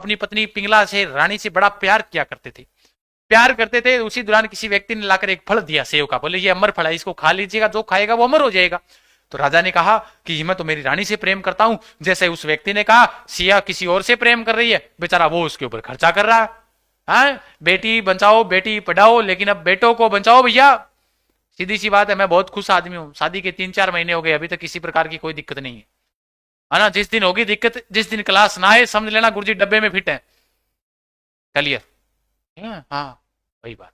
अपनी पत्नी पिंगला से, रानी से बड़ा प्यार किया करते थे। प्यार करते थे। उसी दौरान किसी व्यक्ति ने लाकर एक फल दिया सेव का, बोले ये अमर फल है, इसको खा लीजिएगा, जो खाएगा वो अमर हो जाएगा। तो राजा ने कहा कि मैं तो मेरी रानी से प्रेम करता हूं। जैसे उस व्यक्ति ने कहा सिया किसी और से प्रेम कर रही है, बेचारा वो उसके ऊपर खर्चा कर रहा है। हाँ, बेटी बचाओ बेटी पढ़ाओ, लेकिन अब बेटों को बचाओ भैया। सीधी सी बात है, मैं बहुत खुश आदमी हूं, शादी के 3-4 महीने हो गए, अभी तक किसी प्रकार की कोई दिक्कत नहीं है ना। जिस दिन होगी दिक्कत, जिस दिन क्लास ना आए, समझ लेना गुरुजी डब्बे में फिट है। क्लियर? हाँ, वही बात।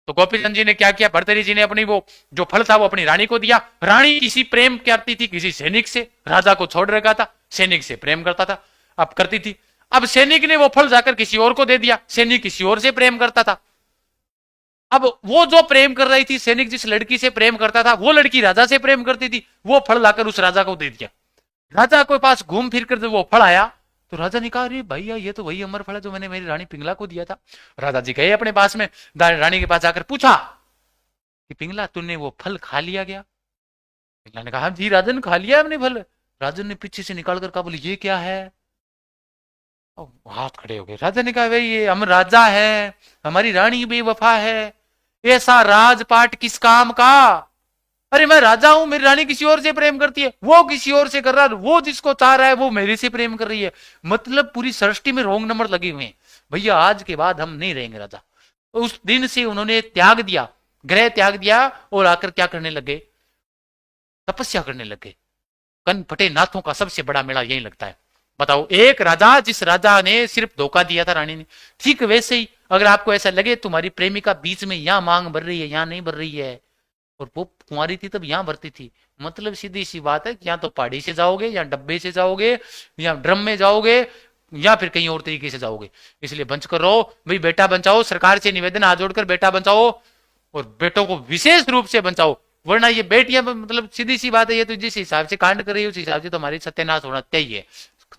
तो गोपीचंद जी ने क्या किया, भर्तृहरि जी ने अपनी वो जो फल था वो अपनी रानी को दिया। रानी किसी प्रेम करती थी किसी सैनिक से, राजा को छोड़ रखा था, सैनिक से प्रेम करता था, अब करती थी। अब सैनिक ने वो फल जाकर किसी और को दे दिया, सैनिक किसी और से प्रेम करता था। अब वो जो प्रेम कर रही थी, सैनिक जिस लड़की से प्रेम करता था, वो लड़की राजा से प्रेम करती थी, वो फल लाकर उस राजा को दे दिया। राजा के पास घूम फिर कर जब वो फल आया, तो राजा ने कहा अरे भैया ये तो वही अमर फल है जो मैंने मेरी रानी पिंगला को दिया था। राजा जी गए अपने पास में, रानी के पास जाकर पूछा कि पिंगला तूने वो फल खा लिया क्या? पिंगला ने कहा हाँ जी राजन, खा लिया हमने फल। राजन ने पीछे से निकाल कर कहा बोले ये क्या है? हाथ खड़े हो गए। राजा ने कहा भाई ये हम राजा है, हमारी रानी बेवफा है, ऐसा राजपाट किस काम का? अरे मैं राजा हूं, मेरी रानी किसी और से प्रेम करती है, वो किसी और से कर रहा है, वो जिसको चाह रहा है वो मेरे से प्रेम कर रही है। मतलब पूरी सृष्टि में रोंग नंबर लगे हुए हैं। भैया आज के बाद हम नहीं रहेंगे राजा। उस दिन से उन्होंने त्याग दिया, ग्रह त्याग दिया, और आकर क्या करने लगे, तपस्या करने लगे। कन फटे नाथों का सबसे बड़ा मेला यही लगता है। बताओ, एक राजा, जिस राजा ने सिर्फ धोखा दिया था रानी ने, ठीक वैसे ही अगर आपको ऐसा लगे तुम्हारी प्रेमिका बीच में यहां मांग भर रही है, यहां नहीं भर रही है, और वो कुंवारी थी तब यहां भरती थी, मतलब सीधी सी बात है, या तो पहाड़ी से जाओगे, या डब्बे से जाओगे, या ड्रम में जाओगे, या फिर कहीं और तरीके से जाओगे। इसलिए बंच कर रहो भाई, बेटा बचाओ, सरकार से निवेदन हाथ जोड़कर बेटा बचाओ, और बेटों को विशेष रूप से बचाओ। वरना ये बेटियां, मतलब सीधी सी बात है, ये तो जिस हिसाब से कांड कर रही है उस हिसाब से तो हमारी सत्यानाश होना चाहिए।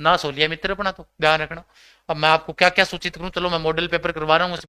नाश हो लिया मित्र अपना, तो ध्यान रखना। अब मैं आपको क्या क्या सूचित करूं, चलो मैं मॉडल पेपर करवा रहा हूँ।